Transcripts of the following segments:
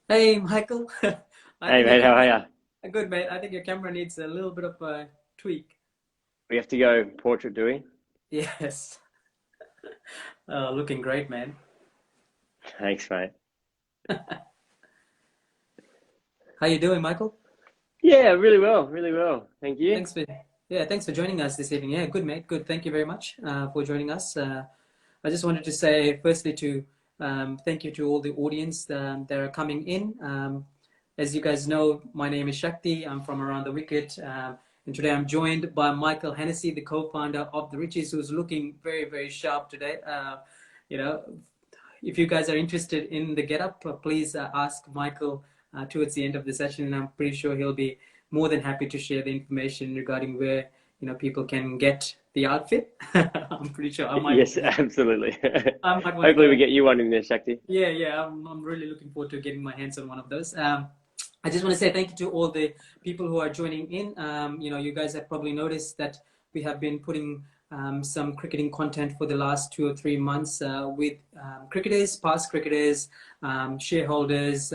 Hey, Michael. I Hey think your mate, how are camera, ya? good mate. I think your camera needs a little bit of a tweak. We have to go portrait, do we? Yes. Looking great, man. Thanks, mate. How you doing, Michael? Yeah, really well, really well. Thank you. Thanks for thanks for joining us this evening. Yeah, good mate. Good. Thank you very much for joining us. I just wanted to say firstly to thank you to all the audience that are coming in. As you guys know, my name is Shakti. I'm from around the wicket. And today I'm joined by Michael Hennessy, the co-founder of the Richies, who's looking very, very sharp today. You know, if you guys are interested in the getup, please ask Michael towards the end of the session, and I'm pretty sure he'll be more than happy to share the information regarding where people can get the outfit. I'm pretty sure Yes, absolutely. I might want to Hopefully we go. get you one in there, Shakti. Yeah. I'm really looking forward to getting my hands on one of those. I just want to say thank you to all the people who are joining in. You guys have probably noticed that we have been putting some cricketing content for the last 2 or 3 months with cricketers, past cricketers, shareholders,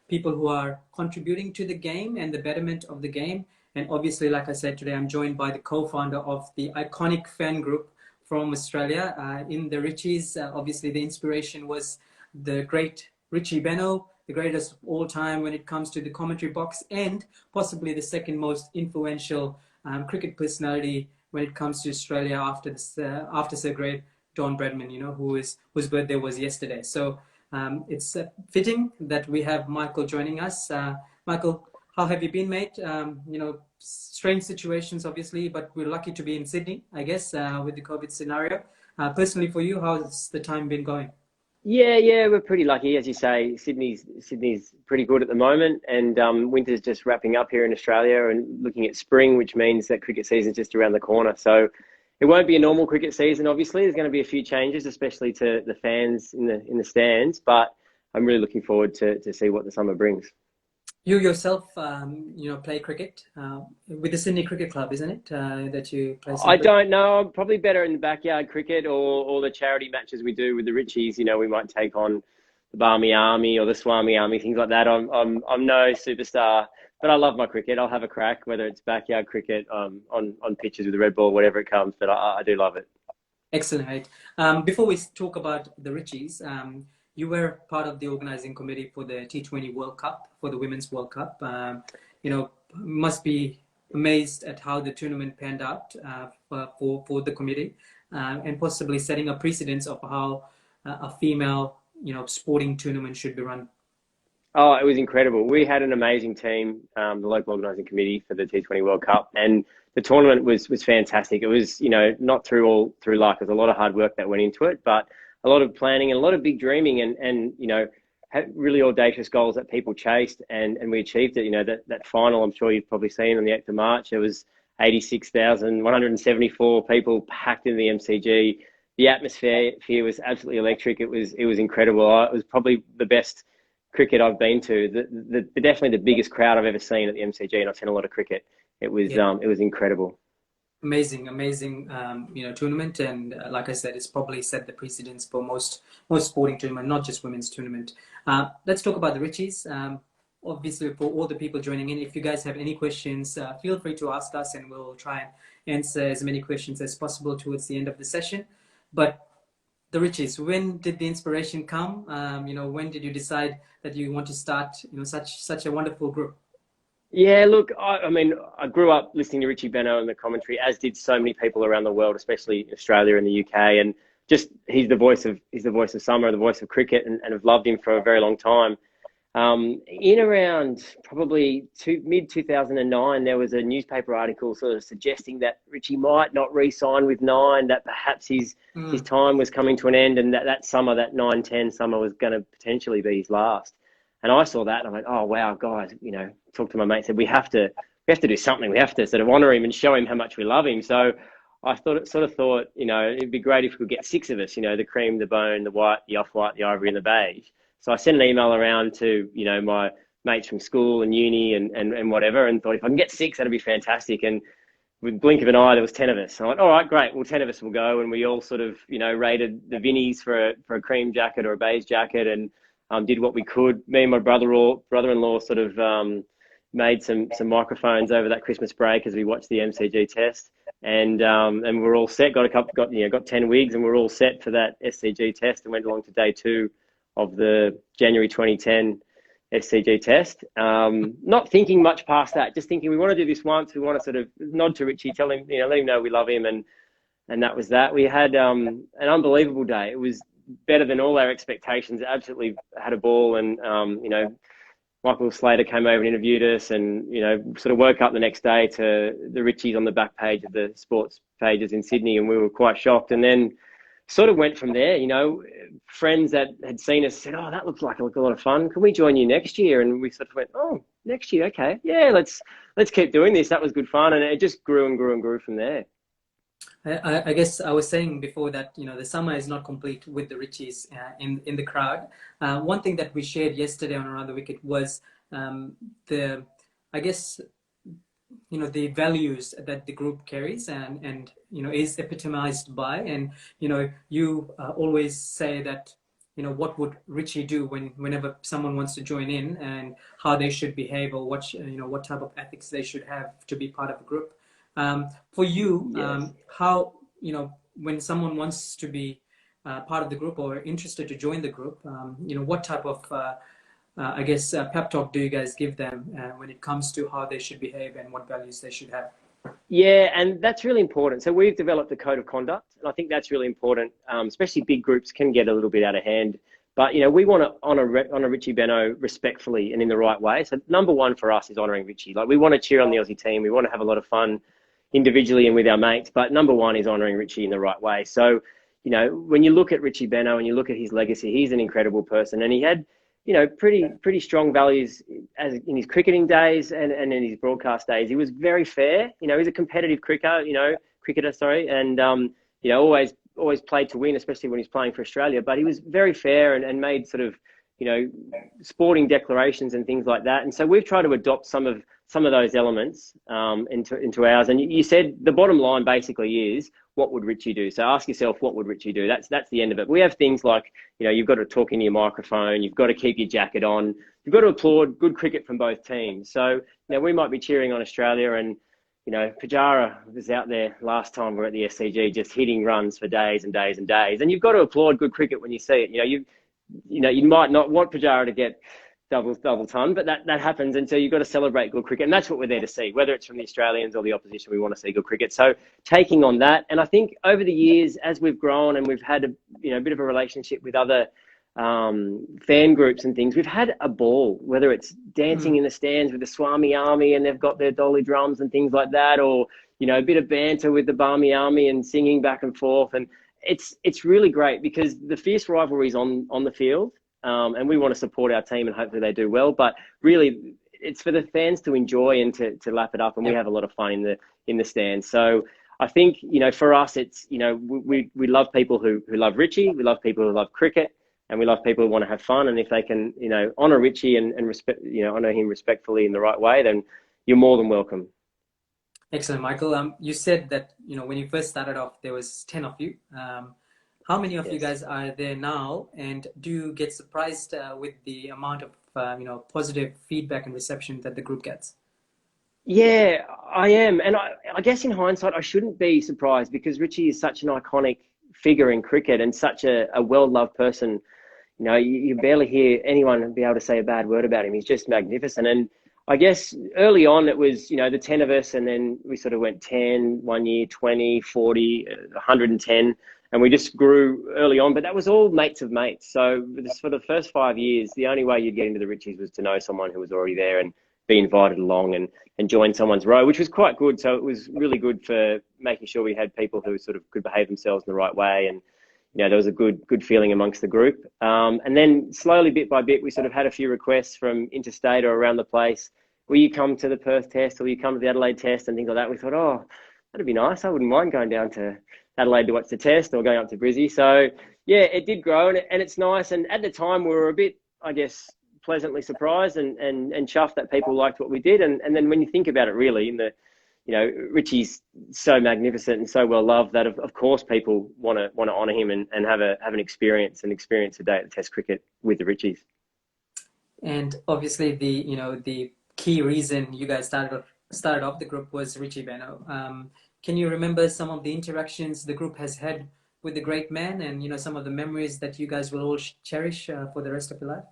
people who are contributing to the game and the betterment of the game. And obviously, like I said, today I'm joined by the co-founder of the iconic fan group from Australia in the Richies. Obviously, the inspiration was the great Richie Benaud, the greatest of all time when it comes to the commentary box, and possibly the second most influential cricket personality when it comes to Australia after Sir Great Don Bradman, whose birthday was yesterday. So it's fitting that we have Michael joining us. Michael, how have you been, mate? Strange situations, obviously, but we're lucky to be in Sydney, I guess, with the COVID scenario. Personally, for you, how's the time been going? Yeah, we're pretty lucky, as you say. Sydney's pretty good at the moment, and winter's just wrapping up here in Australia, and looking at spring, which means that cricket season's just around the corner. So it won't be a normal cricket season. Obviously, there's going to be a few changes, especially to the fans in the stands. But I'm really looking forward to see what the summer brings. You yourself, play cricket with the Sydney Cricket Club, isn't it? That you play some I cricket. don't know. I'm probably better in the backyard cricket or the charity matches we do with the Richies. We might take on the Barmy Army or the Swami Army, things like that. I'm no superstar, but I love my cricket. I'll have a crack, whether it's backyard cricket, on pitches with the red ball, whatever it comes. But I do love it. Excellent, mate. Before we talk about the Richies, you were part of the organizing committee for the T20 World Cup, for the Women's World Cup. Must be amazed at how the tournament panned out for the committee, and possibly setting a precedence of how a female, sporting tournament should be run. Oh, it was incredible. We had an amazing team, the local organising committee for the T20 World Cup, and the tournament was fantastic. It was, not through luck. There's a lot of hard work that went into it, but a lot of planning and a lot of big dreaming, and had really audacious goals that people chased, and we achieved it. That final, I'm sure you've probably seen on the 8th of March. It was 86,174 people packed in the MCG. The atmosphere was absolutely electric. It was incredible. It was probably the best cricket I've been to. Definitely the biggest crowd I've ever seen at the MCG, and I've seen a lot of cricket. Yeah. It was incredible. Amazing, tournament, and like I said, it's probably set the precedence for most sporting tournament, not just women's tournament. Let's talk about the Richies. Obviously, for all the people joining in, if you guys have any questions, feel free to ask us, and we'll try and answer as many questions as possible towards the end of the session. But the Richies, when did the inspiration come? When did you decide that you want to start, such a wonderful group? Yeah, look, I mean, I grew up listening to Richie Benaud and the commentary, as did so many people around the world, especially Australia and the UK. And just he's the voice of summer, the voice of cricket, and have loved him for a very long time. In around probably mid 2009, there was a newspaper article sort of suggesting that Richie might not re-sign with Nine, that perhaps his Mm, time was coming to an end, and that summer, that 9-10 summer, was going to potentially be his last. And I saw that, and I went, "Oh wow, guys!" Talked to my mate, said we have to do something. We have to sort of honour him and show him how much we love him. So I thought, it'd be great if we could get six of us, the cream, the bone, the white, the off-white, the ivory, and the beige. So I sent an email around to, my mates from school and uni and whatever, and thought if I can get six, that'd be fantastic. And with blink of an eye, there was 10 of us. So I went, all right, great. Well, 10 of us will go. And we all sort of, rated the Vinnies for a cream jacket or a beige jacket. And did what we could. Me and my brother-in-law sort of made some microphones over that Christmas break as we watched the MCG test, and we're all set. Got 10 wigs, and we're all set for that SCG test, and went along to day 2 of the January 2010 SCG test. Not thinking much past that, just thinking we want to do this once. We want to sort of nod to Richie, tell him, let him know we love him, and that was that. We had an unbelievable day. It was better than all our expectations. Absolutely had a ball, and Michael Slater came over and interviewed us, and sort of woke up the next day to the Richies on the back page of the sports pages in Sydney, and we were quite shocked. And then sort of went from there. Friends that had seen us said, "Oh, that looks like a lot of fun. Can we join you next year?" And we sort of went, "Oh, next year, okay, yeah, let's keep doing this." That was good fun, and it just grew and grew and grew from there. I guess I was saying before that the summer is not complete with the Richies in the crowd. One thing that we shared yesterday on Around the Wicket was the values that the group carries and is epitomized by. And you always say that what would Richie do whenever someone wants to join in, and how they should behave, or what type of ethics they should have to be part of a group. For you, Yes. how when someone wants to be part of the group or interested to join the group, what type of pep talk do you guys give them when it comes to how they should behave and what values they should have? Yeah, and that's really important. So we've developed a code of conduct, and I think that's really important. Especially big groups can get a little bit out of hand, but we want to honor Richie Benaud respectfully and in the right way. So number one for us is honoring Richie. Like, we want to cheer on the Aussie team. We want to have a lot of fun individually and with our mates, but number one is honoring Richie in the right way. So when you look at Richie Benaud and you look at his legacy, he's an incredible person, and he had pretty strong values as in his cricketing days and in his broadcast days. He was very fair. He's a competitive cricketer, sorry, and always played to win, especially when he's playing for Australia. But he was very fair and made sort of sporting declarations and things like that. And so we've tried to adopt some of those elements into ours. And you said the bottom line basically is, what would Richie do? So ask yourself, what would Richie do? That's the end of it. We have things like, you've got to talk into your microphone, you've got to keep your jacket on, you've got to applaud good cricket from both teams. So we might be cheering on Australia, and Pujara was out there last time we were at the SCG just hitting runs for days and days and days, and you've got to applaud good cricket when you see it. You might not want Pujara to get double ton, but that happens, and so you've got to celebrate good cricket, and that's what we're there to see, whether it's from the Australians or the opposition. We want to see good cricket. So taking on that, and I think over the years, as we've grown and we've had a bit of a relationship with other fan groups and things, we've had a ball, whether it's dancing in the stands with the Swami army and they've got their dolly drums and things like that, or a bit of banter with the Barmy army and singing back and forth. And it's really great because the fierce rivalry is on the field. And we want to support our team and hopefully they do well. But really, it's for the fans to enjoy and to lap it up, and we have a lot of fun in the stands. So I think for us, it's we love people who love Richie, we love people who love cricket, and we love people who want to have fun. And if they can honor Richie and respect honor him respectfully in the right way, then you're more than welcome. Excellent, Michael. You said that when you first started off, there was 10 of you. How many of you guys are there now, and do you get surprised with the amount of positive feedback and reception that the group gets? Yeah, I am, and I guess in hindsight I shouldn't be surprised, because Richie is such an iconic figure in cricket and such a well-loved person. You barely hear anyone be able to say a bad word about him. He's just magnificent. And I guess early on it was the 10 of us, and then we sort of went 10 one year, 20, 40, 110. And we just grew early on, but that was all mates of mates. So for the first 5 years, the only way you'd get into the Richies was to know someone who was already there and be invited along and join someone's row, which was quite good. So it was really good for making sure we had people who sort of could behave themselves in the right way. And, there was a good feeling amongst the group. And then slowly, bit by bit, we sort of had a few requests from interstate or around the place. Will you come to the Perth test, or will you come to the Adelaide test, and things like that? We thought, oh, that'd be nice. I wouldn't mind going down to Adelaide to watch the test, or going up to Brizzy. So yeah, it did grow, and it's nice. And at the time we were a bit, I guess, pleasantly surprised and chuffed that people liked what we did. And then when you think about it, really, in the Richie's so magnificent and so well loved that of course people want to honour him and have an experience a day at the Test cricket with the Richies. And obviously, the key reason you guys started off the group was Richie Benaud. Can you remember some of the interactions the group has had with the great man, and some of the memories that you guys will all cherish for the rest of your life?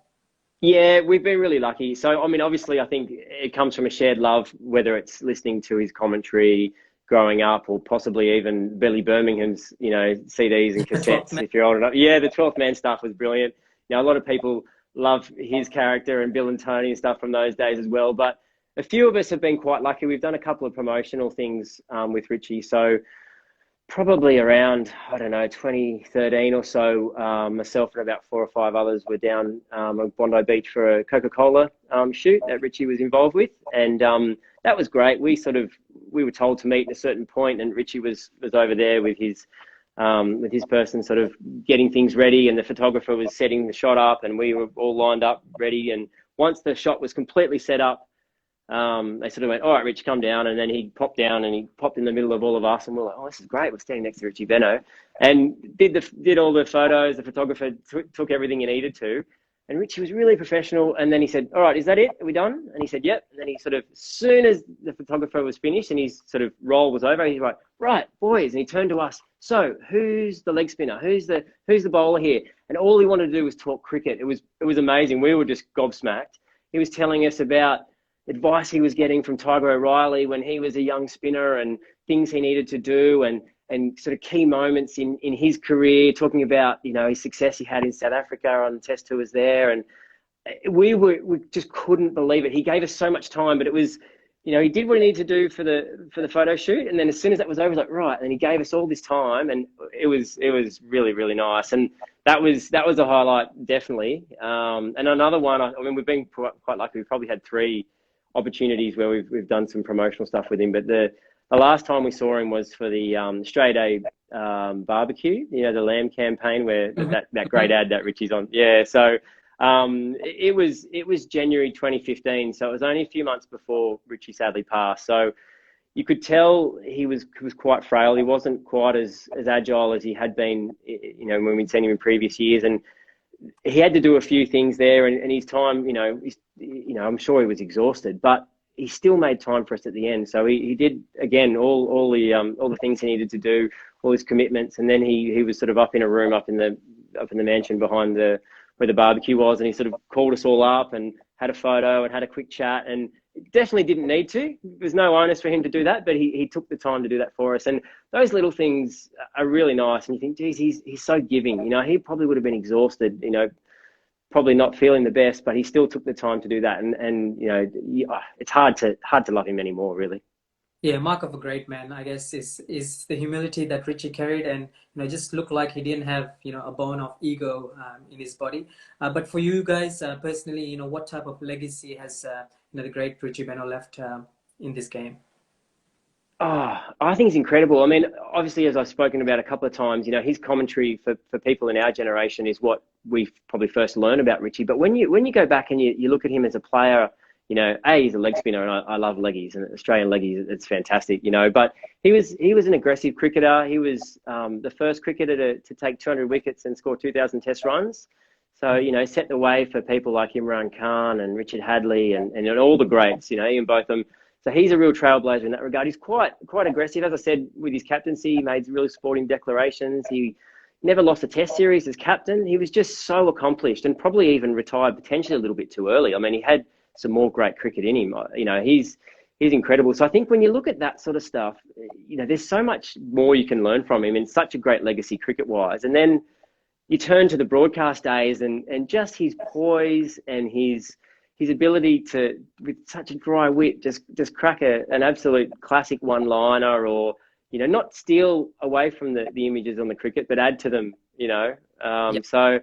Yeah, we've been really lucky. So, I mean, obviously, I think it comes from a shared love, whether it's listening to his commentary growing up or possibly even Billy Birmingham's, CDs and The 12th cassettes, man. if you're old enough. Yeah, the 12th Man stuff was brilliant. A lot of people love his character and Bill and Tony and stuff from those days as well. But a few of us have been quite lucky. We've done a couple of promotional things with Richie. So, probably around, I don't know, 2013 or so, myself and about 4 or 5 others were down at Bondi Beach for a Coca-Cola shoot that Richie was involved with. And that was great. We were told to meet at a certain point, and Richie was over there with his person sort of getting things ready, and the photographer was setting the shot up, and we were all lined up ready. And once the shot was completely set up, they sort of went, all right, Rich, come down. And then he popped down and he popped in the middle of all of us, and we're like, oh, this is great. We're standing next to Richie Benaud, and did all the photos. The photographer took everything he needed to. And Richie was really professional. And then he said, all right, is that it? Are we done? And he said, yep. And then he sort of, as soon as the photographer was finished and his sort of role was over, he's like, right, boys. And he turned to us. So who's the leg spinner? Who's the bowler here? And all he wanted to do was talk cricket. It was amazing. We were just gobsmacked. He was telling us about advice he was getting from Tiger O'Reilly when he was a young spinner, and things he needed to do, and sort of key moments in his career, talking about, his success he had in South Africa on test tours there. And we just couldn't believe it. He gave us so much time, but it was, he did what he needed to do for the photo shoot. And then as soon as that was over, he was like, right. And he gave us all this time, and it was really, really nice. And that was a highlight, definitely. And another one, I mean, we've been quite lucky. We've probably had 3 opportunities where we've done some promotional stuff with him, but the last time we saw him was for the Australia Day barbecue, the lamb campaign, where that great ad that Richie's on. Yeah, so it was January 2015, so it was only a few months before Richie sadly passed. So you could tell he was quite frail. He wasn't quite as agile as he had been, when we'd seen him in previous years, and he had to do a few things there, and his time, I'm sure he was exhausted, but he still made time for us at the end. So he did, again, all the things he needed to do, all his commitments, and then he was sort of up in a room up in the mansion behind where the barbecue was, and he sort of called us all up and had a photo and had a quick chat, and definitely didn't need to. There's no onus for him to do that, but he took the time to do that for us. And those little things are really nice. And you think, geez, he's so giving. He probably would have been exhausted, probably not feeling the best, but he still took the time to do that. And it's hard to love him anymore, really. Yeah, mark of a great man, I guess, is the humility that Richie carried, and just looked like he didn't have a bone of ego in his body. But for you guys personally, what type of legacy has the great Richie Benaud left in this game? Oh, I think it's incredible. I mean, obviously, as I've spoken about a couple of times, his commentary for people in our generation is what we probably first learned about Richie. But when you go back and you look at him as a player, he's a leg spinner, and I love leggies, and Australian leggies, it's fantastic, But he was an aggressive cricketer. He was the first cricketer to take 200 wickets and score 2,000 Test runs. So, set the way for people like Imran Khan and Richard Hadley and all the greats, even both of them. So he's a real trailblazer in that regard. He's quite aggressive. As I said, with his captaincy, he made really sporting declarations. He never lost a Test series as captain. He was just so accomplished, and probably even retired potentially a little bit too early. I mean, he had some more great cricket in him. He's incredible. So I think when you look at that sort of stuff, there's so much more you can learn from him, and such a great legacy cricket-wise. And then you turn to the broadcast days, and just his poise and his ability to, with such a dry wit, just crack an absolute classic one-liner, or not steal away from the images on the cricket, but add to them. Yep. So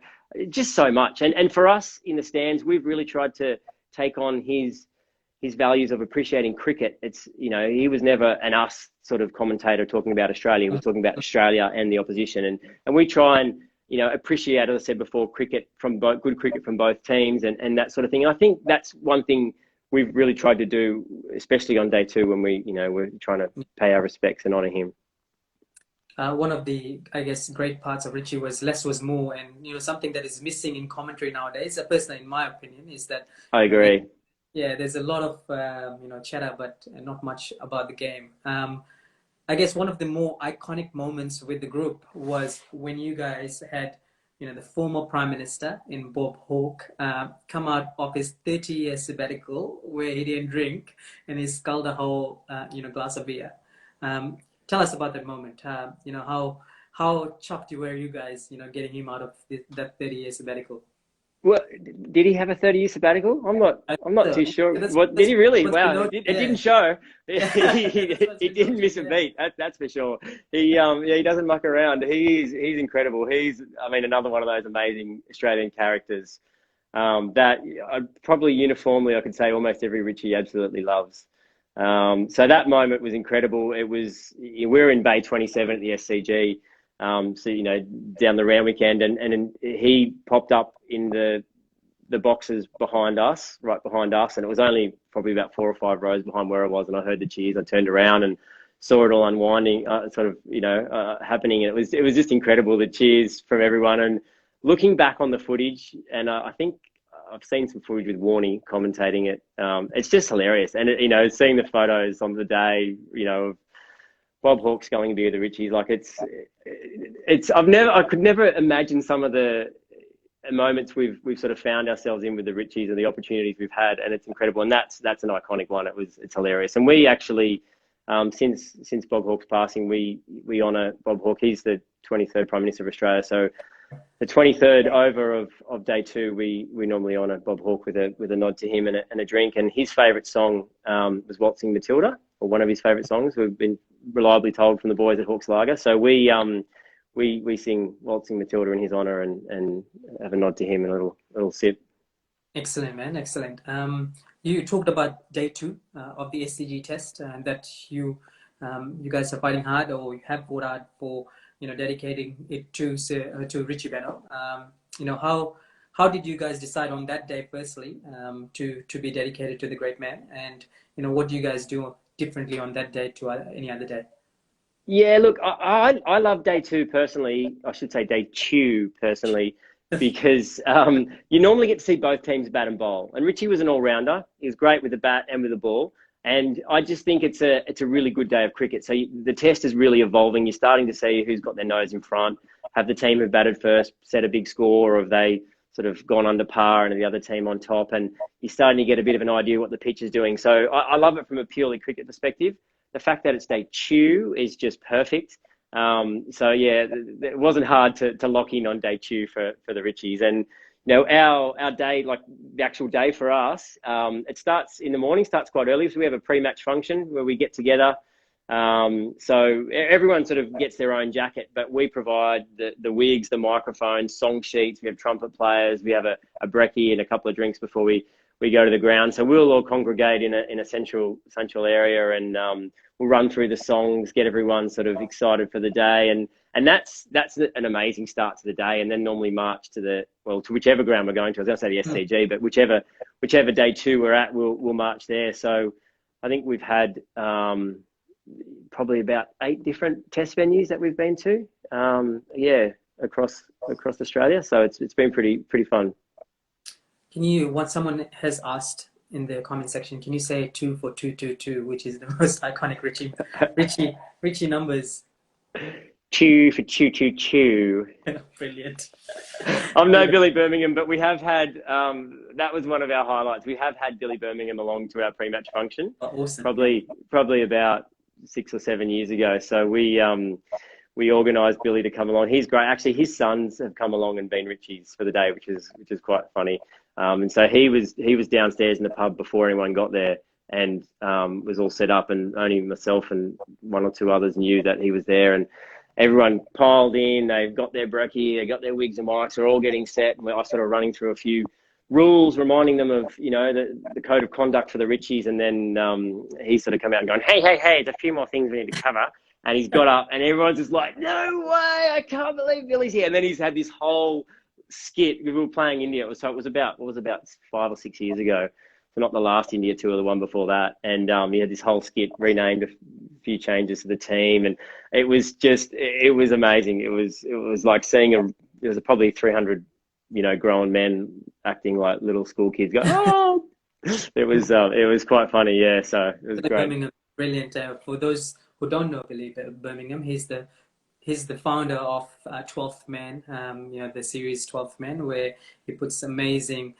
just so much. And for us in the stands, we've really tried to take on his values of appreciating cricket. It's he was never an us sort of commentator talking about Australia. He was talking about Australia and the opposition, and we try and appreciate, as I said before, good cricket from both teams, and that sort of thing. And I think that's one thing we've really tried to do, especially on day 2 when we're trying to pay our respects and honour him. One of the, I guess, great parts of Richie was less was more, and something that is missing in commentary nowadays, personally, in my opinion, is that I agree. yeah, there's a lot of chatter, but not much about the game. I guess one of the more iconic moments with the group was when you guys had, the former Prime Minister in Bob Hawke come out of his 30-year sabbatical where he didn't drink and he sculled a whole, glass of beer. Tell us about that moment. How chuffed were you guys, getting him out of that 30-year sabbatical? Well, did he have a 30-year sabbatical? I I'm not think too so. sure. That's, What did that's he really? what's been Wow, noted. it Yeah. didn't show. That's what's He been didn't noted. miss a Yeah. beat. That's for sure. Yeah, he doesn't muck around. He's incredible. I mean, another one of those amazing Australian characters that probably uniformly I could say almost every Richie absolutely loves. So that moment was incredible. We were in Bay 27 at the SCG. So down the round weekend, and he popped up in the boxes right behind us, and it was only probably about 4 or 5 rows behind where I was, and I heard the cheers. I turned around and saw it all unwinding, happening, and it was just incredible, the cheers from everyone. And looking back on the footage, and I think I've seen some footage with Warney commentating it. It's just hilarious, and seeing the photos on the day, of Bob Hawke's going to be the Richies, like I could never imagine some of the moments we've sort of found ourselves in with the Richies and the opportunities we've had, and it's incredible. And that's an iconic one. It's hilarious. And we actually, since Bob Hawke's passing, we honour Bob Hawke. He's the 23rd Prime Minister of Australia. So the 23rd over of day 2, we normally honour Bob Hawke with a nod to him and a drink. And his favourite song was Waltzing Matilda, or one of his favourite songs. We've been reliably told from the boys at Hawke's Lager. So we sing Waltzing Matilda in his honour and have a nod to him and a little sip. Excellent, man. Excellent. You talked about day 2 of the SCG test, and that you guys are fighting hard, or you have fought hard for dedicating it to Richie Benaud. How did you guys decide on that day, firstly, to be dedicated to the great man, and what do you guys do differently on that day to any other day? Yeah, look, I love day 2 personally. I should say day 2 personally, because you normally get to see both teams bat and bowl. And Richie was an all-rounder. He was great with the bat and with the ball. And I just think it's a really good day of cricket. So the test is really evolving. You're starting to see who's got their nose in front. Have the team who batted first set a big score, or have they sort of gone under par and the other team on top? And you're starting to get a bit of an idea what the pitch is doing. So I love it from a purely cricket perspective. The fact that it's day 2 is just perfect. So yeah, it wasn't hard to lock in on day 2 for the Richies. And our day, like the actual day for us, it starts in the morning, starts quite early. So we have a pre-match function where we get together. So everyone sort of gets their own jacket, but we provide the wigs, the microphones, song sheets. We have trumpet players. We have a brekkie and a couple of drinks before we go to the ground. So we'll all congregate in a central area, and we'll run through the songs, get everyone sort of excited for the day. And that's an amazing start to the day. And then normally march to whichever ground we're going to. I was going to say the SCG, but whichever day 2 we're at, we'll march there. So I think we've had probably about 8 different test venues that we've been to. Across Australia. So it's been pretty fun. What someone has asked in the comment section, can you say 2 for 222, which is the most iconic Richie numbers? 2 for 222. Brilliant. I'm no Billy Birmingham, but we have had, that was one of our highlights. We have had Billy Birmingham along to our pre-match function. Oh, awesome. Probably about 6 or 7 years ago. So we organised Billy to come along. He's great. Actually, his sons have come along and been Richies for the day, which is quite funny. And so he was downstairs in the pub before anyone got there, and was all set up, and only myself and 1 or 2 others knew that he was there. And everyone piled in. They've got their brekkie, they got their wigs and mics. They're all getting set, and I sort of running through a few rules, reminding them of the code of conduct for the Richies. And then he sort of come out and going, hey, there's a few more things we need to cover. And he's got up, and everyone's just like, no way, I can't believe Billy's here. And then he's had this whole skit. We were playing India. It was about 5 or 6 years ago. So not the last India tour, the one before that. And he had this whole skit renamed few changes to the team, and it was amazing. It was like seeing there was probably 300, grown men acting like little school kids. Go, oh, it was quite funny. Yeah, so it was great. Birmingham, brilliant. For those who don't know Billy Birmingham, he's the founder of 12th Man, the series 12th Man, where he puts amazing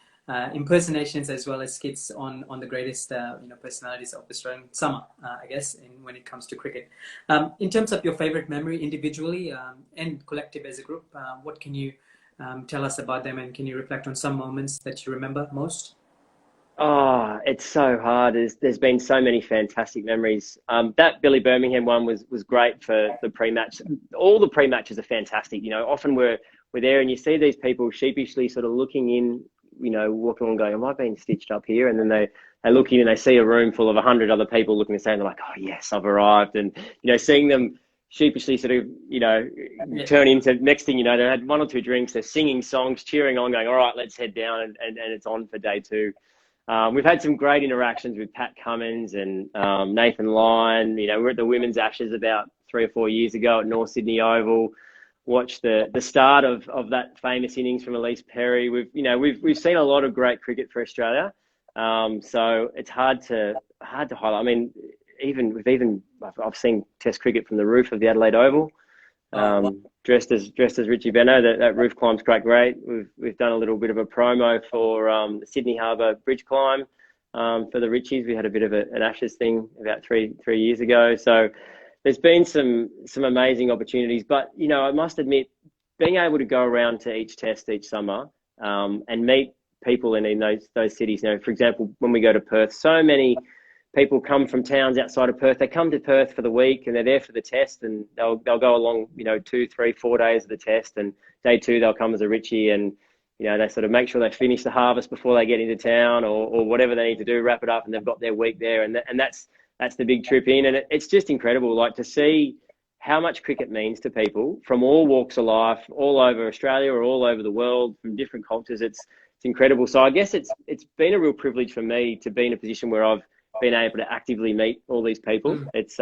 impersonations as well as skits on the greatest personalities of Australian summer, I guess, when it comes to cricket. In terms of your favorite memory individually and collective as a group, what can you tell us about them, and can you reflect on some moments that you remember most? Oh, it's so hard. There's been so many fantastic memories. That Billy Birmingham one was great for the pre-match. All the pre-matches are fantastic. Often we're there and you see these people sheepishly sort of looking in, walking along going, am I being stitched up here? And then they look in and they see a room full of 100 other people looking the same. They're like, oh yes, I've arrived. And, seeing them sheepishly sort of, turn into, next thing you know, they had one or two drinks, they're singing songs, cheering on, going, all right, let's head down. And it's on for day two. We've had some great interactions with Pat Cummins and Nathan Lyon. We were at the Women's Ashes about 3 or 4 years ago at North Sydney Oval. Watched the start of that famous innings from Elise Perry. We've seen a lot of great cricket for Australia. So it's hard to highlight. I mean, I've seen Test cricket from the roof of the Adelaide Oval. Dressed as Richie Benaud. That roof climb's quite great. We've done a little bit of a promo for the Sydney Harbour bridge climb for the Richies. We had a bit of an Ashes thing about three years ago. So there's been some amazing opportunities. But I must admit, being able to go around to each test each summer and meet people in those cities. For example, when we go to Perth, so many people come from towns outside of Perth. They come to Perth for the week and they're there for the test, and they'll go along, 2, 3, 4 days of the test, and day 2 they'll come as a Richie, and they sort of make sure they finish the harvest before they get into town, or whatever they need to do, wrap it up, and they've got their week there, and that's the big trip in, and it's just incredible, like to see how much cricket means to people from all walks of life, all over Australia or all over the world, from different cultures. It's incredible. So I guess it's been a real privilege for me to be in a position where I've been able to actively meet all these people. It's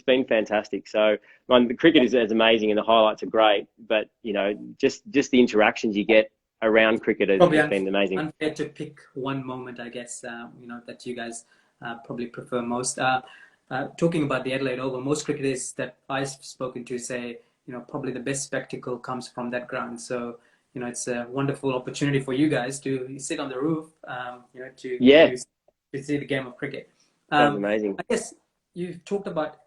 been fantastic. So the cricket is amazing and the highlights are great, but just the interactions you get around cricket has been amazing. Unfair to pick one moment, I guess, that you guys probably prefer most. Talking about the Adelaide Oval, most cricketers that I've spoken to say, probably the best spectacle comes from that ground. So it's a wonderful opportunity for you guys to sit on the roof, to see the game of cricket. That's amazing. I guess you've talked about,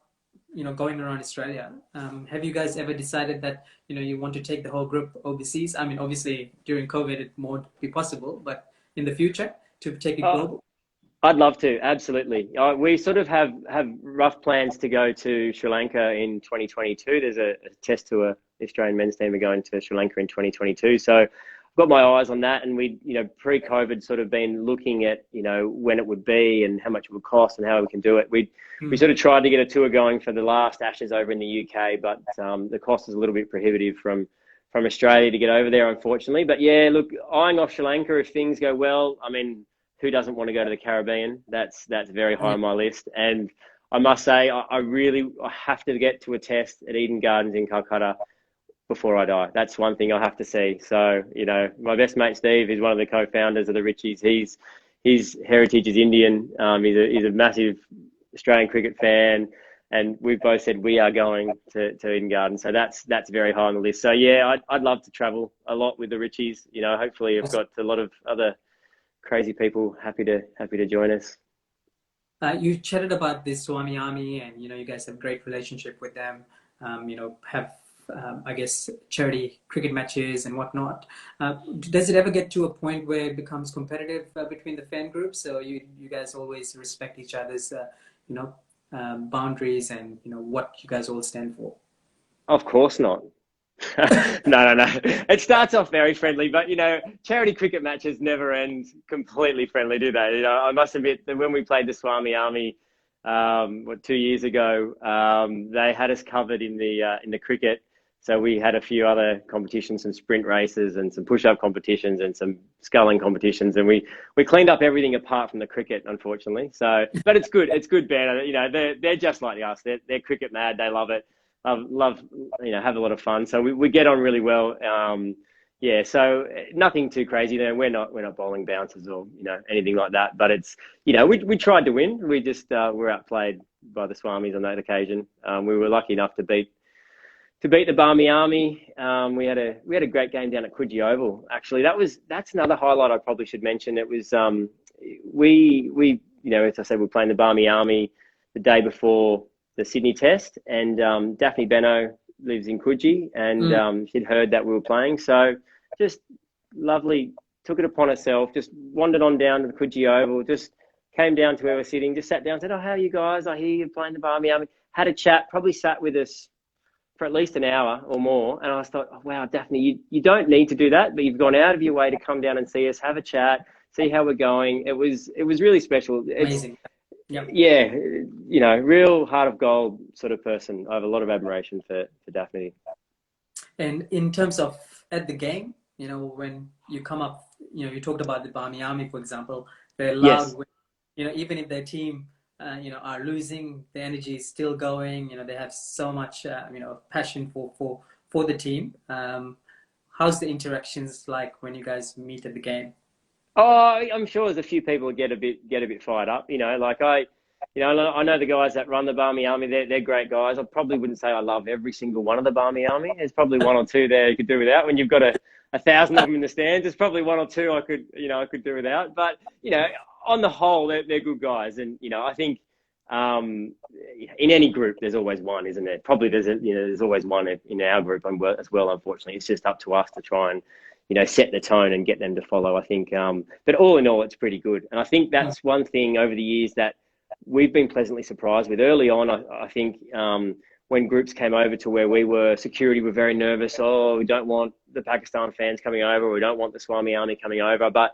going around Australia. Have you guys ever decided that, you want to take the whole group overseas? I mean, obviously during COVID it won't be possible, but in the future to take it global? I'd love to, absolutely. We sort of have rough plans to go to Sri Lanka in 2022. There's a test tour. The Australian men's team are going to Sri Lanka in 2022. So I've got my eyes on that, and we, pre-COVID sort of been looking at, when it would be and how much it would cost and how we can do it. We sort of tried to get a tour going for the last Ashes over in the UK, but the cost is a little bit prohibitive from Australia to get over there, unfortunately. But yeah, look, eyeing off Sri Lanka if things go well. I mean, who doesn't want to go to the Caribbean? That's very high on my list. And I must say, I have to get to a test at Eden Gardens in Calcutta before I die. That's one thing I have to see. So, my best mate Steve is one of the co-founders of the Richies. His heritage is Indian. He's a massive Australian cricket fan, and we've both said we are going to Eden Gardens. So that's very high on the list. So yeah, I'd love to travel a lot with the Richies. Hopefully I've got a lot of other crazy people happy to join us. You chatted about the Swami Army, and you guys have a great relationship with them. Have I guess charity cricket matches and whatnot. Does it ever get to a point where it becomes competitive between the fan groups? So you guys always respect each other's boundaries and what you guys all stand for? Of course not. No. It starts off very friendly, but charity cricket matches never end completely friendly, do they? I must admit that when we played the Swami Army 2 years ago, they had us covered in the cricket So we had a few other competitions, some sprint races and some push-up competitions and some sculling competitions, and we cleaned up everything apart from the cricket, unfortunately. So, but it's good. It's good, Ben. You know, they're just like us. They're cricket mad. They love it. Love, you know, have a lot of fun. So we get on really well. Yeah, so nothing too crazy there. We're not bowling bouncers or, you know, anything like that. But it's, you know, we tried to win. We just were outplayed by the Swamis on that occasion. We were lucky enough to beat the Barmy Army. We had a great game down at Coogee Oval. Actually, that's another highlight I probably should mention. It was we you know, as I said, we're playing the Barmy Army the day before the Sydney Test, and Richie Benaud lives in Coogee, and she'd heard that we were playing, so just lovely. Took it upon herself, just wandered on down to the Coogee Oval, just came down to where we're sitting, just sat down, said, "Oh, how are you guys? I hear you're playing the Barmy Army." Had a chat, probably sat with us for at least an hour or more. And I thought, oh, wow, Daphne, you don't need to do that, but you've gone out of your way to come down and see us, have a chat, see how we're going. It was really special. Amazing. Yep. Yeah, you know, real heart of gold sort of person. I have a lot of admiration for Daphne. And in terms of at the game, you know, when you come up, you know, you talked about the Barmy Army, for example, they're loud. Yes. You know, even if their team, you know, are losing, the energy is still going. You know, they have so much, you know, passion for the team. How's the interactions like when you guys meet at the game? Oh, I'm sure there's a few people who get a bit fired up. You know, like I know the guys that run the Barmy Army. They're great guys. I probably wouldn't say I love every single one of the Barmy Army. There's probably one or two there you could do without. When you've got 1,000 of them in the stands, there's probably one or two I could do without. But you know, on the whole, they're good guys. And you know, I think in any group there's always one, isn't there? Probably there's always one in our group as well. Unfortunately, it's just up to us to try and, you know, set the tone and get them to follow, I think. But all in all, it's pretty good. And I think that's one thing over the years that we've been pleasantly surprised with. Early on, I think when groups came over to where we were, security were very nervous. Oh, we don't want the Pakistan fans coming over. We don't want the Swami Army coming over. But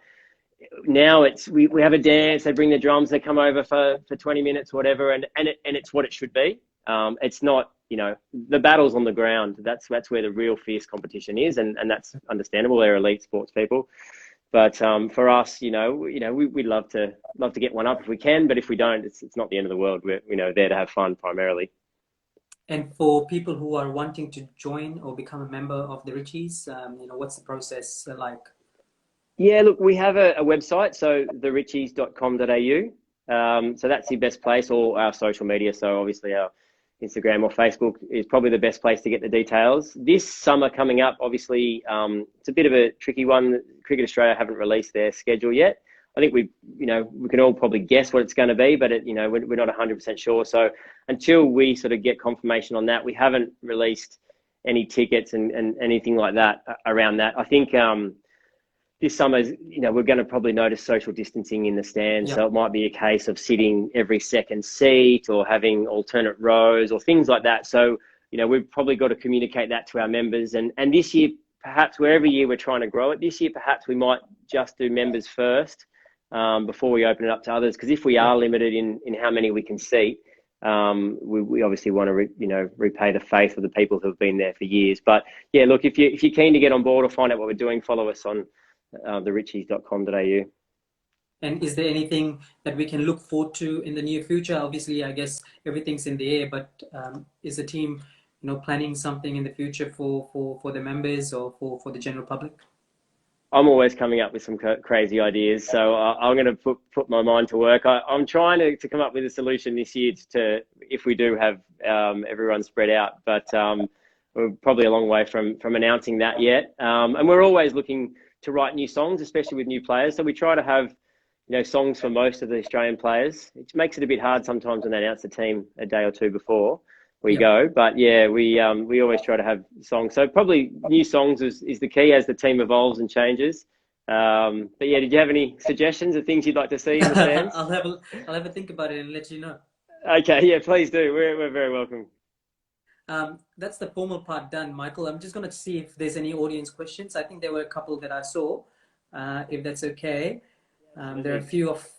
now we have a dance. They bring the drums. They come over for 20 minutes, whatever. And it's what it should be. It's not, you know, the battle's on the ground. That's where the real fierce competition is, and that's understandable. They're elite sports people, but for us, you know, we'd love to get one up if we can, but if we don't, it's not the end of the world. We're, you know, there to have fun primarily. And for people who are wanting to join or become a member of the Richies, you know, what's the process like? Yeah, look, we have a website, so therichies.com.au. So that's the best place, or our social media. So obviously our Instagram or Facebook is probably the best place to get the details. This summer coming up, obviously, it's a bit of a tricky one. Cricket Australia haven't released their schedule yet. I think we can all probably guess what it's going to be, but we're not 100% sure. So until we sort of get confirmation on that, we haven't released any tickets and anything like that around that. I think this summer, you know, we're going to probably notice social distancing in the stands. So it might be a case of sitting every second seat or having alternate rows or things like that. So, you know, we've probably got to communicate that to our members. And this year, perhaps where every year we're trying to grow it, this year perhaps we might just do members first before we open it up to others. Because if we are limited in how many we can seat, we obviously want to repay the faith of the people who have been there for years. But yeah, look, if you're keen to get on board or find out what we're doing, follow us on therichies.com.au. And is there anything that we can look forward to in the near future? Obviously, I guess everything's in the air, but is the team, you know, planning something in the future for the members or for the general public? I'm always coming up with some crazy ideas, so I'm going to put my mind to work. I'm trying to come up with a solution this year to if we do have everyone spread out, but we're probably a long way from announcing that yet. And we're always looking to write new songs, especially with new players. So we try to have, you know, songs for most of the Australian players. It makes it a bit hard sometimes when they announce the team a day or two before we go. But yeah, we always try to have songs. So probably new songs is the key as the team evolves and changes. But yeah, did you have any suggestions of things you'd like to see in the stands? I'll have a think about it and let you know. Okay, yeah, please do. We're very welcome. That's the formal part done, Michael. I'm just going to see if there's any audience questions. I think there were a couple that I saw, if that's okay. There are a few of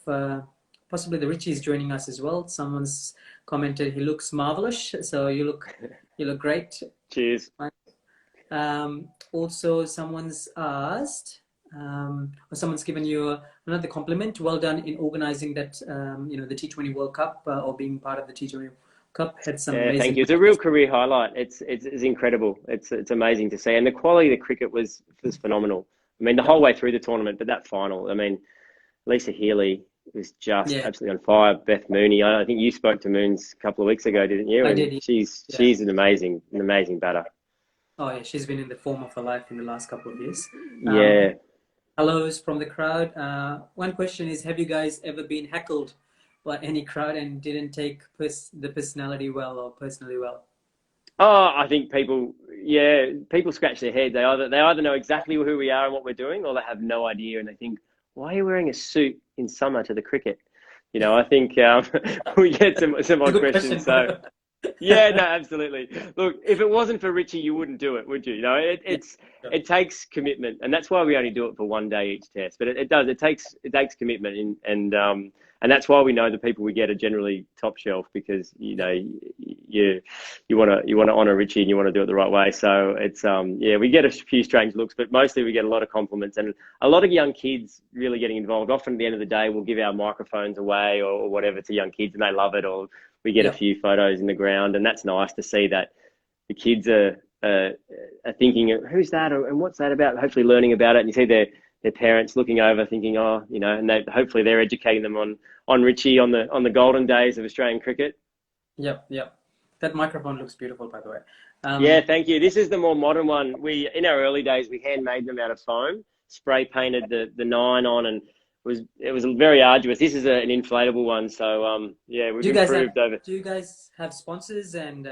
possibly the Richies joining us as well. Someone's commented he looks marvelous, so you look great. Cheers. Also, someone's asked, or someone's given you another compliment. Well done in organizing that, the T20 World Cup, or being part of the T20 Cup. Had some Yeah, thank amazing you. It's a real matches. career highlight. It's incredible. It's amazing to see, and the quality of the cricket was phenomenal. I mean, the whole Yep. way through the tournament, but that final, I mean, Lisa Healy was just Yeah, absolutely on fire. Beth Mooney, I think you spoke to Moons a couple of weeks ago, didn't you? I And did. Yeah. she's an amazing batter. Oh, yeah. She's been in the form of her life in the last couple of years. Um, Yeah. Hellos from the crowd. One question is, have you guys ever been heckled by any crowd and didn't take the personality well or personally well? Oh, I think people scratch their head. They either know exactly who we are and what we're doing, or they have no idea and they think, why are you wearing a suit in summer to the cricket? I think we get some It's a odd good questions. question. So yeah, no, absolutely. Look, if it wasn't for Richie, you wouldn't do it, would you? Yeah. Sure. It takes commitment, and that's why we only do it for one day each test. But it takes commitment, and that's why we know the people we get are generally top shelf, because you want to honor Richie and you want to do it the right way. So it's we get a few strange looks, but mostly we get a lot of compliments and a lot of young kids really getting involved. Often at the end of the day, we'll give our microphones away or whatever to young kids, and they love it. Or we get a Yeah. few photos in the ground, and that's nice to see that the kids are thinking, who's that, and what's that about? Hopefully learning about it, and you see their parents looking over, thinking, and hopefully they're educating them on Richie on the golden days of Australian cricket. Yep. Yep. That microphone looks beautiful, by the way. Yeah, thank you. This is the more modern one. In our early days, we handmade them out of foam, spray painted the nine on, and it was very arduous. This is an inflatable one, so we've Do you guys have improved over. do you guys have sponsors and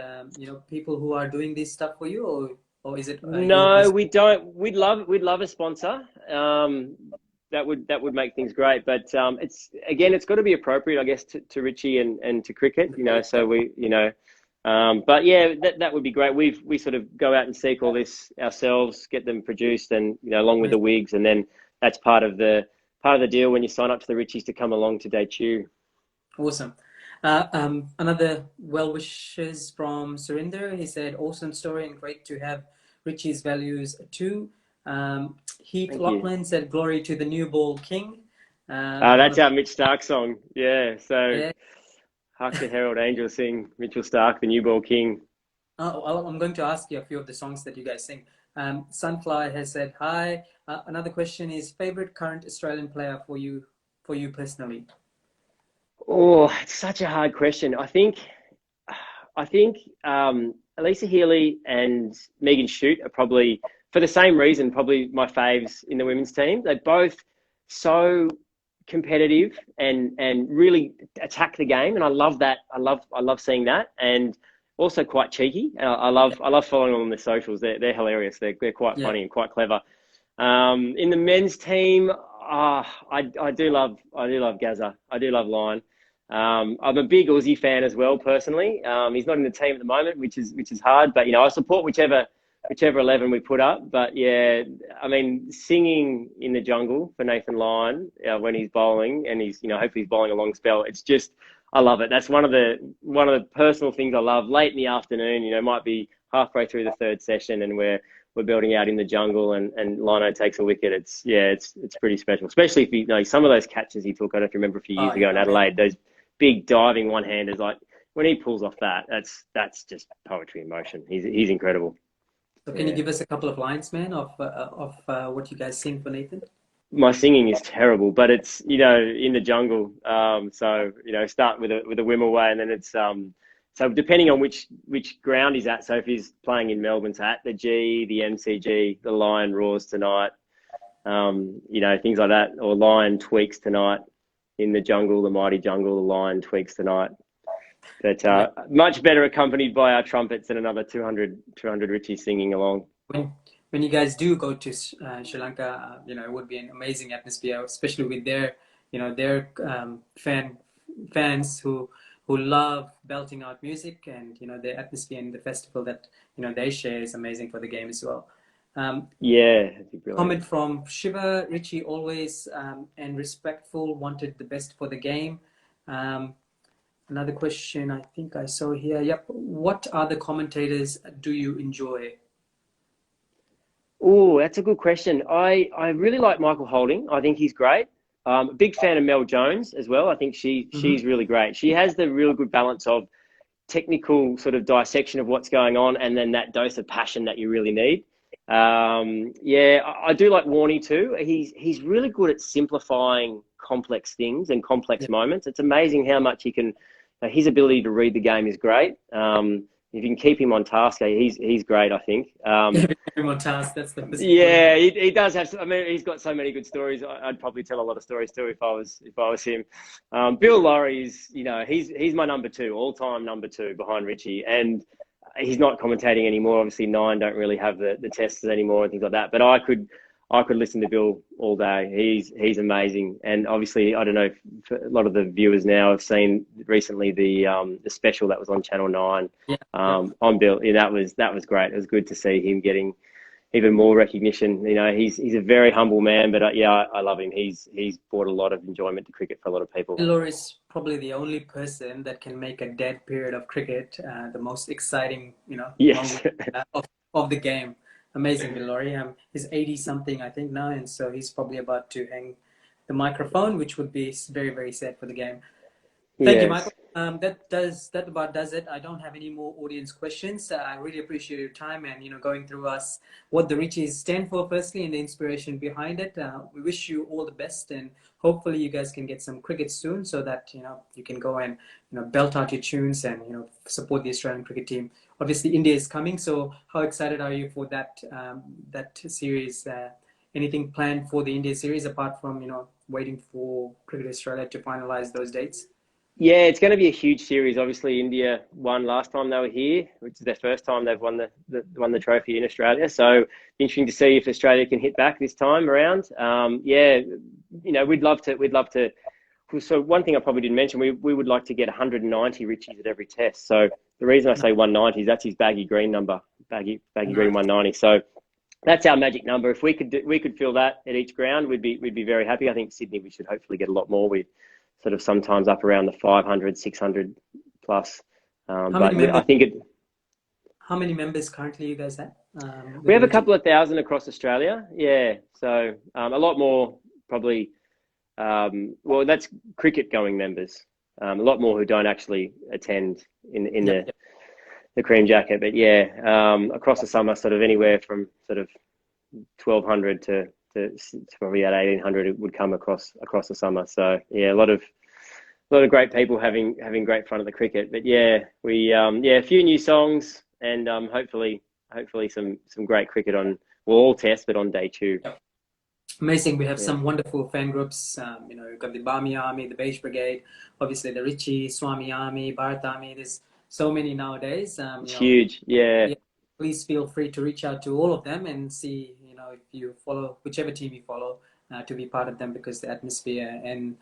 people who are doing this stuff for you, or is it you No, personally? we don't. We'd love a sponsor. That would make things great, but it's got to be appropriate, I guess, to Richie and to cricket. So but yeah, that would be great. We sort of go out and seek all this ourselves, get them produced, and along with the wigs, and then that's part of the deal when you sign up to the Richies to come along to debut. Awesome. Another well wishes from Surinder. He said, "Awesome story and great to have Richie's values too." Heath Thank you. Lachlan said, "Glory to the new ball king." One That's of our Mitch Stark song. Yeah, so yeah. Hark the Herald Angels sing Mitchell Stark, the new ball king. I'm going to ask you a few of the songs that you guys sing. Sunfly has said hi. Another question is favorite current Australian player for you personally. Oh, it's such a hard question. I think Elisa Healy and Megan Shute are probably, for the same reason, probably my faves in the women's team. They're both so competitive and really attack the game, and I love that. I love seeing that, and also quite cheeky. I love following them on the socials. They're hilarious. They're quite Yeah, funny and quite clever. In the men's team, I do love Gazza. I do love Lyon. I'm a big Aussie fan as well, personally. He's not in the team at the moment, which is hard, but I support whichever 11 we put up. But yeah, I mean, singing in the jungle for Nathan Lyon when he's bowling, and he's hopefully he's bowling a long spell. It's just, I love it. That's one of the personal things I love. Late in the afternoon, might be halfway through the third session, and we're building out in the jungle, and Lino takes a wicket. It's pretty special, especially if some of those catches he took. I don't know if you remember a few years ago in Adelaide, those big diving one-handers. Like when he pulls off that's just poetry in motion. He's incredible. So can you Yeah. give us a couple of lines, man, of what you guys sing for Nathan? My singing is terrible, but it's in the jungle. So start with a whim away, and then it's so depending on which ground he's at. So if he's playing in Melbourne, so at the G, the MCG, the Lion roars tonight. Things like that, or Lion tweaks tonight. In the jungle, the mighty jungle, the Lion tweaks tonight. But Yeah. much better accompanied by our trumpets and another 200 Richies singing along. When you guys do go to Sri Lanka, it would be an amazing atmosphere, especially with their fans who love belting out music, and the atmosphere and the festival that they share is amazing for the game as well. Yeah, that'd be brilliant. Comment from Shiva: Richie always and respectful, wanted the best for the game. Another question I think I saw here. Yep. What other commentators do you enjoy? Oh, that's a good question. I really like Michael Holding. I think he's great. A big fan of Mel Jones as well. I think she's really great. She has the real good balance of technical sort of dissection of what's going on, and then that dose of passion that you really need. Yeah, I do like Warney too. He's really good at simplifying complex things and complex moments. It's amazing how much he can. His ability to read the game is great. If you can keep him on task, he's great. I think. Him on task. That's the best. Yeah, he does have. I mean, he's got so many good stories. I'd probably tell a lot of stories too if I was him. Bill Laurie's, he's my number two, all-time number two behind Richie, and he's not commentating anymore. Obviously, Nine don't really have the tests anymore and things like that. But I could listen to Bill all day. He's amazing, and obviously, I don't know if a lot of the viewers now have seen recently the special that was on Channel 9 on Bill. Yeah, that was great. It was good to see him getting even more recognition. He's a very humble man, but I love him. He's brought a lot of enjoyment to cricket for a lot of people. Bill is probably the only person that can make a dead period of cricket the most exciting, Yes. moment of the game. Amazing, Bill Laurie. He's 80 something, I think now, and so he's probably about to hang the microphone, which would be very, very sad for the game. Thank you, Michael. That about does it. I don't have any more audience questions. I really appreciate your time and going through us what the Richies stand for firstly and the inspiration behind it. We wish you all the best, and hopefully you guys can get some cricket soon so that you can go and belt out your tunes and support the Australian cricket team. Obviously India is coming, so how excited are you for that series? Anything planned for the India series apart from waiting for Cricket Australia to finalize those dates? Yeah, it's going to be a huge series. Obviously, India won last time they were here, which is their first time they've won the trophy in Australia. So interesting to see if Australia can hit back this time around. We'd love to. So one thing I probably didn't mention, we would like to get 190 Richies at every test. So the reason I say 190 is that's his baggy green number, baggy green 190. So that's our magic number. If we could fill that at each ground, we'd be very happy. I think Sydney we should hopefully get a lot more. We sort of sometimes up around the 500, 600 plus. How many members currently you guys have? We have a couple of thousand across Australia. Yeah. So a lot more probably. That's cricket going members. A lot more who don't actually attend in the cream jacket. But across the summer, sort of anywhere from sort of 1,200 to probably at 1,800 would come across the summer. So a lot of great people having great fun at the cricket. But a few new songs and hopefully some great cricket on all tests, but on day 2. Amazing. We have some wonderful fan groups. We've got the Barmy Army, the Beige Brigade, obviously the Richies, Swami Army, Bharat Army. There's so many nowadays. It's huge. Yeah. Please feel free to reach out to all of them and see, if you follow whichever team you follow, to be part of them, because the atmosphere and,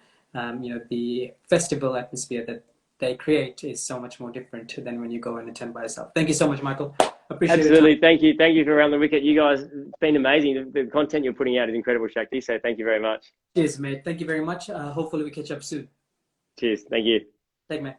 the festival atmosphere that they create is so much more different than when you go and attend by yourself. Thank you so much, Michael. Appreciate Absolutely. Thank you for Around the Wicket. You guys, it's been amazing. The content you're putting out is incredible, Shakti. So thank you very much. Cheers, mate. Thank you very much. Hopefully we catch up soon. Cheers. Thank you. Thank you, mate.